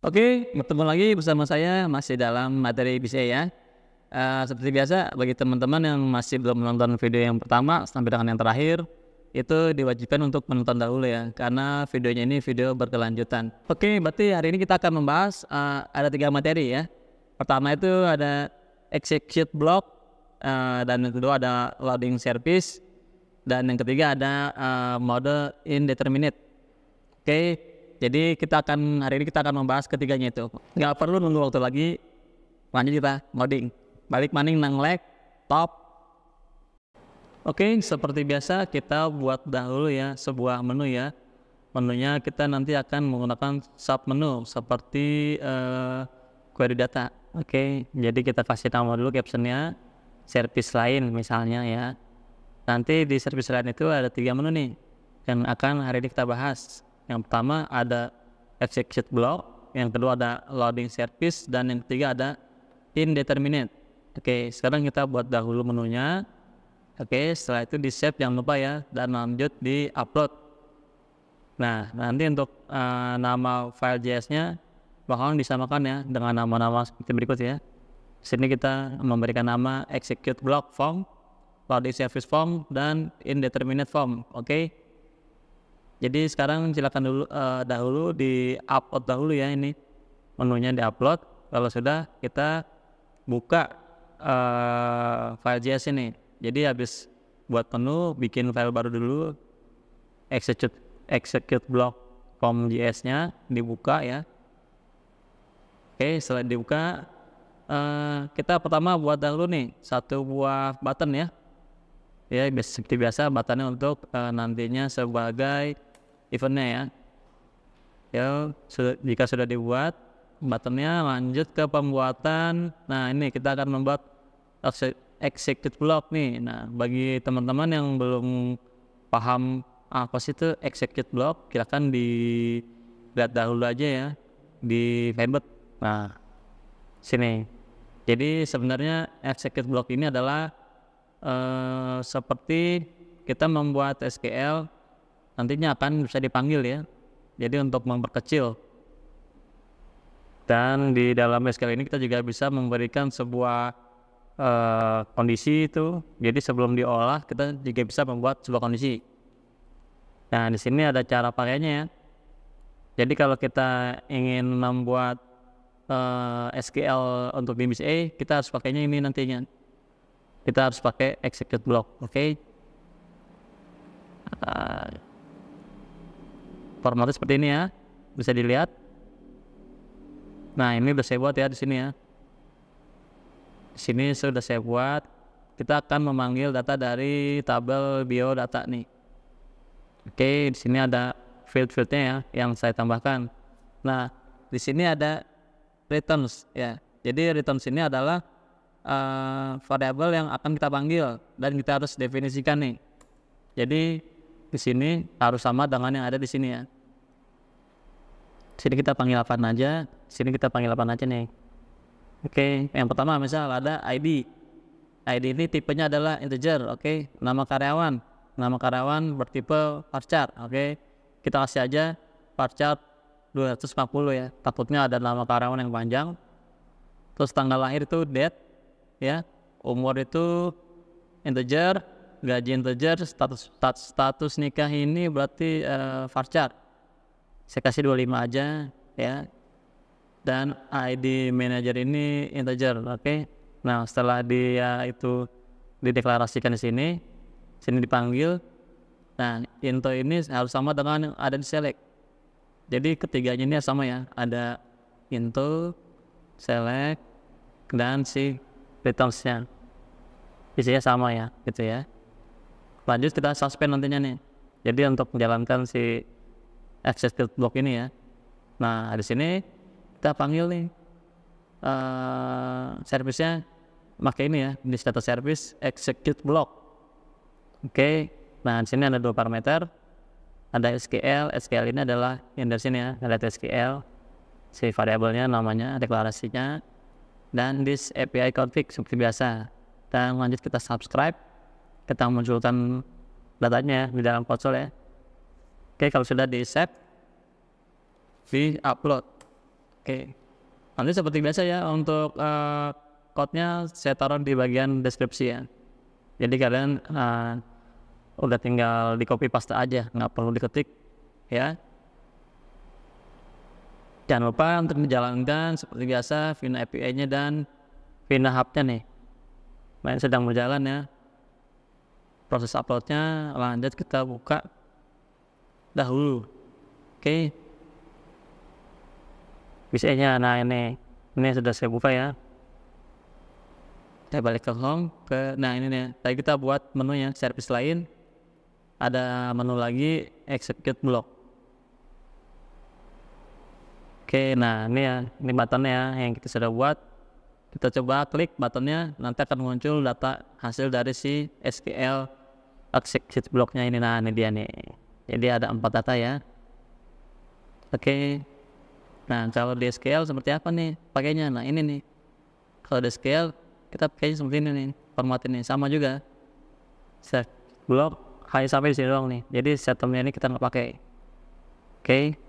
Oke, bertemu lagi bersama saya masih dalam materi BCA ya. Seperti biasa bagi teman-teman yang masih belum menonton video yang pertama sampai dengan yang terakhir, itu diwajibkan untuk menonton dahulu ya, karena videonya ini video berkelanjutan. Oke, berarti hari ini kita akan membahas ada 3 materi ya. Pertama itu ada execute block, dan yang kedua ada loading service, dan yang ketiga ada mode indeterminate. Oke, jadi hari ini kita akan membahas ketiganya itu. Nggak perlu nunggu waktu lagi, lanjut kita loading. Balik maning nang leg, top. Oke, seperti biasa kita buat dahulu ya sebuah menu ya. Menunya kita nanti akan menggunakan sub menu seperti query data. Oke, jadi kita kasih nama dulu captionnya service lain misalnya ya. Nanti di service lain itu ada 3 menu nih yang akan hari ini kita bahas. Yang pertama ada execute block, yang kedua ada loading service, dan yang ketiga ada indeterminate. Oke, sekarang kita buat dahulu menunya. Oke, setelah itu di save jangan lupa ya, dan lanjut di upload. Nah, nanti untuk nama file JS-nya bakalan disamakan ya dengan nama-nama seperti berikut ya. Sini kita memberikan nama execute block form, loading service form, dan indeterminate form. Oke. Jadi sekarang silakan dahulu di upload dahulu ya, ini menunya di upload. Kalau sudah, kita buka file JS ini. Jadi habis buat menu, bikin file baru dulu, execute block form JS-nya dibuka ya. Oke, setelah dibuka, kita pertama buat dahulu nih satu buah button ya. Ya, seperti biasa buttonnya untuk nantinya sebagai eventnya ya. Ya, jika sudah dibuat buttonnya, lanjut ke pembuatan. Nah, ini kita akan membuat execute block nih. Nah, bagi teman-teman yang belum paham apa sih itu execute block, silakan dilihat dahulu aja ya di Firebird. Nah, sini. Jadi sebenarnya execute block ini adalah seperti kita membuat SQL nantinya akan bisa dipanggil ya. Jadi untuk memperkecil. Dan di dalam SQL ini kita juga bisa memberikan sebuah kondisi itu. Jadi sebelum diolah kita juga bisa membuat sebuah kondisi. Nah, di sini ada cara pakainya ya. Jadi kalau kita ingin membuat SQL untuk BCA, kita harus pakainya ini nantinya. Kita harus pakai execute block, oke? Formatnya seperti ini ya, bisa dilihat. Nah, ini udah saya buat ya di sini ya. Di sini sudah saya buat. Kita akan memanggil data dari tabel biodata nih. Oke, di sini ada field-fieldnya ya yang saya tambahkan. Nah, di sini ada returns ya. Jadi returns ini adalah variabel yang akan kita panggil dan kita harus definisikan nih. Jadi di sini harus sama dengan yang ada di sini ya. Sini kita panggil apa aja? Sini kita panggil apa aja nih? Oke, yang pertama misal ada ID. ID ini tipenya adalah integer, oke. Nama karyawan bertipe varchar, oke. Kita kasih aja varchar 240 ya. Takutnya ada nama karyawan yang panjang. Terus tanggal lahir itu date ya, umur itu integer, gaji integer, status nikah ini berarti varchar. Saya kasih 25 aja ya. Dan ID manager ini integer, oke. Nah, setelah dia itu dideklarasikan di sini dipanggil. Nah, info ini harus sama dengan yang ada di select. Jadi ketiganya ini sama ya, ada info, select, dan si returns-nya isinya sama ya, gitu ya. Lanjut kita suspend nantinya nih. Jadi untuk menjalankan si execute block ini ya. Nah, di sini kita panggil nih service-nya pakai ini ya, di data service execute block. Oke. Nah, di sini ada 2 parameter. Ada SQL ini adalah yang dari sini ya, ada SQL. Si variabelnya namanya, deklarasinya, dan this API config seperti biasa. Dan lanjut kita subscribe, kita munculkan datanya di dalam konsol ya. Oke, kalau sudah di save, di upload. Oke. Nanti seperti biasa ya untuk code-nya saya taruh di bagian deskripsi ya. Jadi kalian udah tinggal di copy paste aja, nggak perlu diketik ya. Jangan lupa untuk dijalankan seperti biasa Vina API-nya dan Vina Hub-nya nih. Main sedang berjalan ya. Proses upload-nya lanjut kita buka dahulu. Oke. Bisa-nya nah ini sudah saya buka ya. Saya balik ke home nah ini nih. Tadi kita buat menu yang service lain. Ada menu lagi execute block. Oke, nah ini ya, ini buttonnya ya yang kita sudah buat. Kita coba klik buttonnya, nanti akan muncul data hasil dari si SQL execute blocknya ini. Nah ini dia nih. Jadi ada 4 data ya. Oke. Nah kalau di SQL seperti apa nih pakainya? Nah ini nih. Kalau di SQL kita pakai seperti ini nih, format ini sama juga. Set block hanya sampai di sini doang nih. Jadi setemnya ini kita nggak pakai. Oke.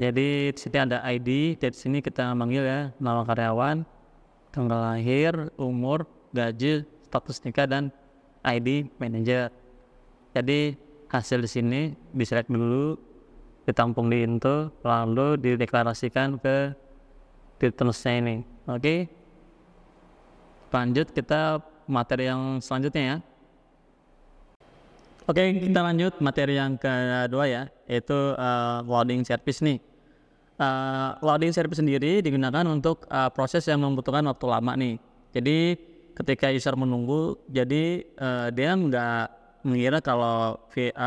Jadi di sini ada ID, dari sini kita manggil ya nama karyawan, tanggal lahir, umur, gaji, status nikah dan ID manager. Jadi hasil di sini di-select dulu, ditampung di into, lalu dideklarasikan ke returns-nya ini. Oke. Lanjut kita materi yang selanjutnya ya. Oke, kita lanjut materi yang kedua ya, yaitu loading service nih. Loading service sendiri digunakan untuk proses yang membutuhkan waktu lama nih. Jadi ketika user menunggu, jadi dia nggak mengira kalau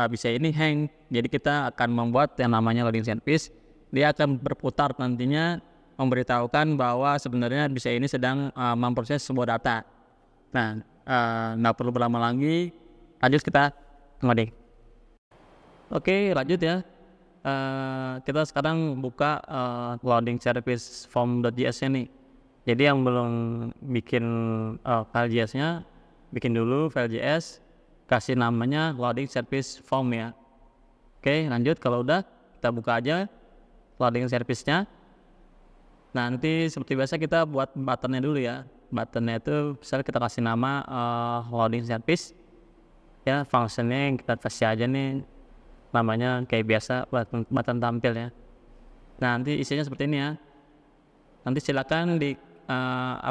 bisa ini hang. Jadi kita akan membuat yang namanya loading service. Dia akan berputar nantinya memberitahukan bahwa sebenarnya bisa ini sedang memproses sebuah data. Nah, nggak perlu berlama lagi. Lanjut kita ngoding. Oke, lanjut ya. Kita sekarang buka loading service form.js-nya nih. Jadi yang belum bikin file JS-nya, bikin dulu file JS, kasih namanya loading service form ya. Oke, lanjut. Kalau udah, kita buka aja loading service-nya. Nanti seperti biasa kita buat buttonnya dulu ya. Buttonnya itu misalnya kita kasih nama loading service. Ya, functionnya kita kasih aja nih namanya kayak biasa button tampil ya. Nah nanti isinya seperti ini ya. Nanti silakan di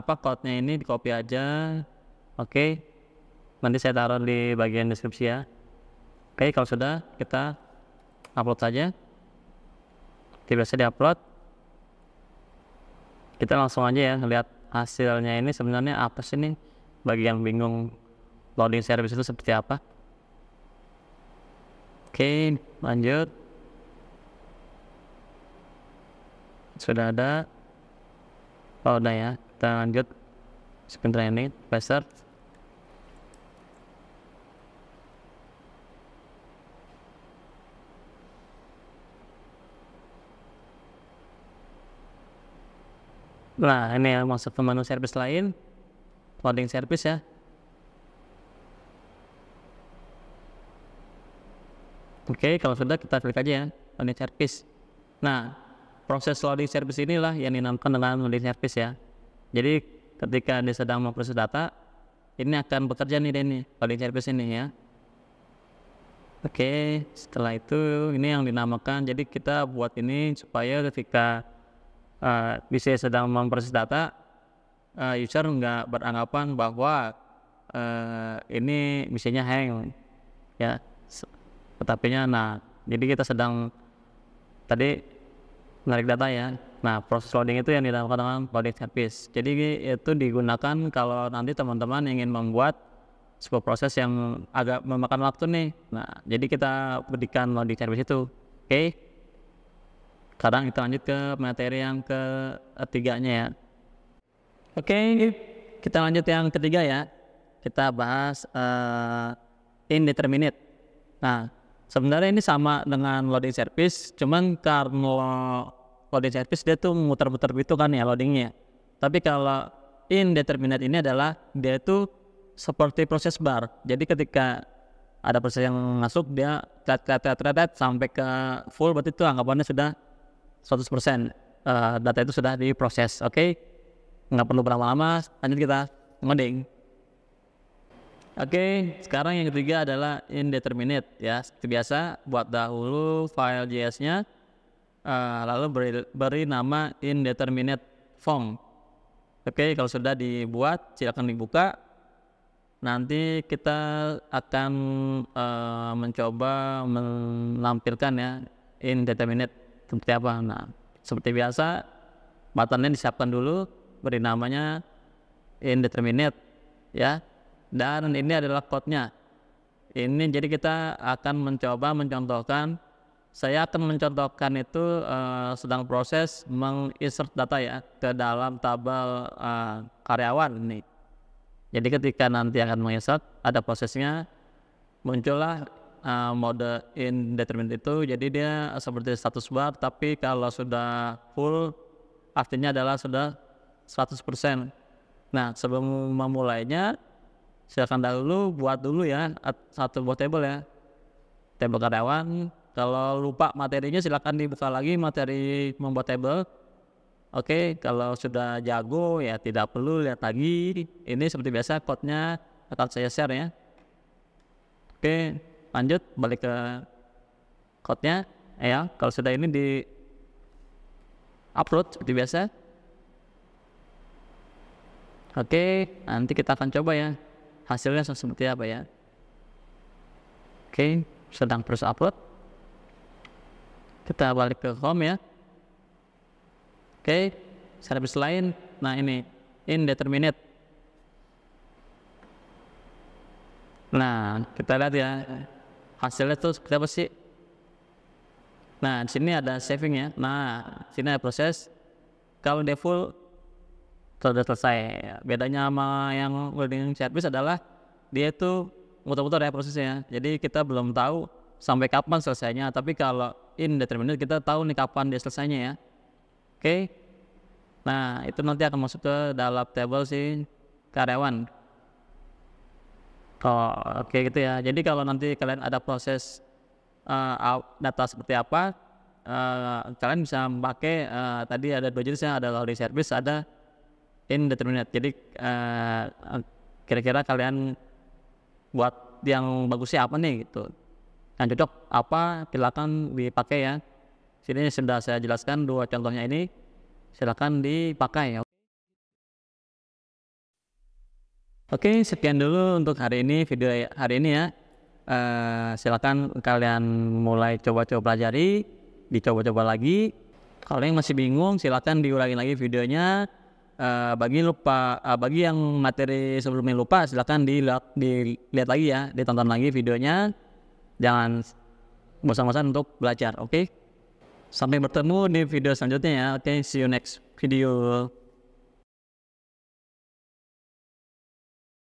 code-nya ini di copy aja. Oke. Nanti saya taruh di bagian deskripsi ya. Oke, kalau sudah kita upload saja. Biasa di-upload. Kita langsung aja ya ngeliat hasilnya ini sebenarnya apa sih nih. Bagi yang bingung loading service itu seperti apa. Oke, lanjut. Sudah ada. Oh, udah ya. Kita lanjut. Sebentar ini, pastor. Nah, ini ya masuk ke menu service lain. Loading service ya. Oke, kalau sudah kita klik aja ya, loading service. Nah, proses loading service inilah yang dinamakan dengan loading service ya. Jadi ketika dia sedang memproses data, ini akan bekerja nih loading service ini ya. Oke, setelah itu ini yang dinamakan. Jadi kita buat ini supaya ketika bisa sedang memproses data, user nggak beranggapan bahwa ini misalnya hang ya. Tetapinya jadi kita sedang tadi menarik data ya. Nah, proses loading itu yang dinamakan dengan loading service. Jadi itu digunakan kalau nanti teman-teman ingin membuat sebuah proses yang agak memakan waktu nih. Nah, jadi kita berikan loading service itu. Oke. Sekarang kita lanjut ke materi yang ketiganya ya. Oke, kita lanjut yang ketiga ya. Kita bahas indeterminate. Nah, sebenarnya ini sama dengan loading service, cuman karena loading service dia tuh muter-muter gitu kan ya loadingnya. Tapi kalau indeterminate ini adalah dia tuh seperti proses bar. Jadi ketika ada proses yang masuk dia tet sampai ke full, berarti itu anggapannya sudah 100% data itu sudah diproses. Oke, nggak perlu berlama-lama, lanjut kita ngoding. Oke, sekarang yang ketiga adalah indeterminate ya. Seperti biasa, buat dahulu file JS-nya, lalu beri nama indeterminate form. Oke, kalau sudah dibuat, silakan dibuka. Nanti kita akan mencoba menampilkan ya indeterminate seperti apa. Nah, seperti biasa, buttonnya disiapkan dulu, beri namanya indeterminate ya. Dan ini adalah code-nya. Ini jadi kita akan mencoba mencontohkan. Saya akan mencontohkan itu sedang proses menginsert data ya ke dalam tabel karyawan ini. Jadi ketika nanti akan menginsert, ada prosesnya, muncullah mode indeterminate itu. Jadi dia seperti status bar, tapi kalau sudah full artinya adalah sudah 100%. Nah, sebelum memulainya, silakan dahulu buat dulu ya satu buat table ya, table karyawan. Kalau lupa materinya silakan dibuka lagi materi membuat table. Oke, kalau sudah jago ya tidak perlu lihat lagi. Ini seperti biasa code-nya akan saya share ya. Oke, lanjut balik ke code-nya ya. Kalau sudah ini di upload seperti biasa. Oke, nanti kita akan coba ya hasilnya seperti apa ya. Oke, sedang proses upload. Kita balik ke home ya. Oke, service lain. Nah ini indeterminate. Nah kita lihat ya hasilnya tuh seperti apa sih. Nah di sini ada saving ya. Nah sini ada proses. Kalau dia full sudah selesai. Bedanya sama yang loading service adalah dia itu muter-muter ya prosesnya. Jadi kita belum tahu sampai kapan selesainya. Tapi kalau indeterminate kita tahu nih kapan dia selesainya ya. Oke. Nah itu nanti akan masuk ke dalam table si karyawan. Oke gitu ya. Jadi kalau nanti kalian ada proses data seperti apa, kalian bisa pakai tadi ada dua jenis ya, ada loading service, ada indeterminate. Jadi kira-kira kalian buat yang bagusnya apa nih gitu, yang cocok apa, silakan dipakai ya. Sini sudah saya jelaskan dua contohnya ini, silakan dipakai ya. Oke, sekian dulu untuk hari ini, video hari ini ya. Silakan kalian mulai coba-coba pelajari, dicoba-coba lagi. Kalau yang masih bingung, silakan diulangi lagi videonya. Bagi yang materi sebelumnya lupa, silakan dilihat lagi ya, ditonton lagi videonya. Jangan bosan-bosan untuk belajar, oke? Sampai bertemu di video selanjutnya ya. Oke, see you next video.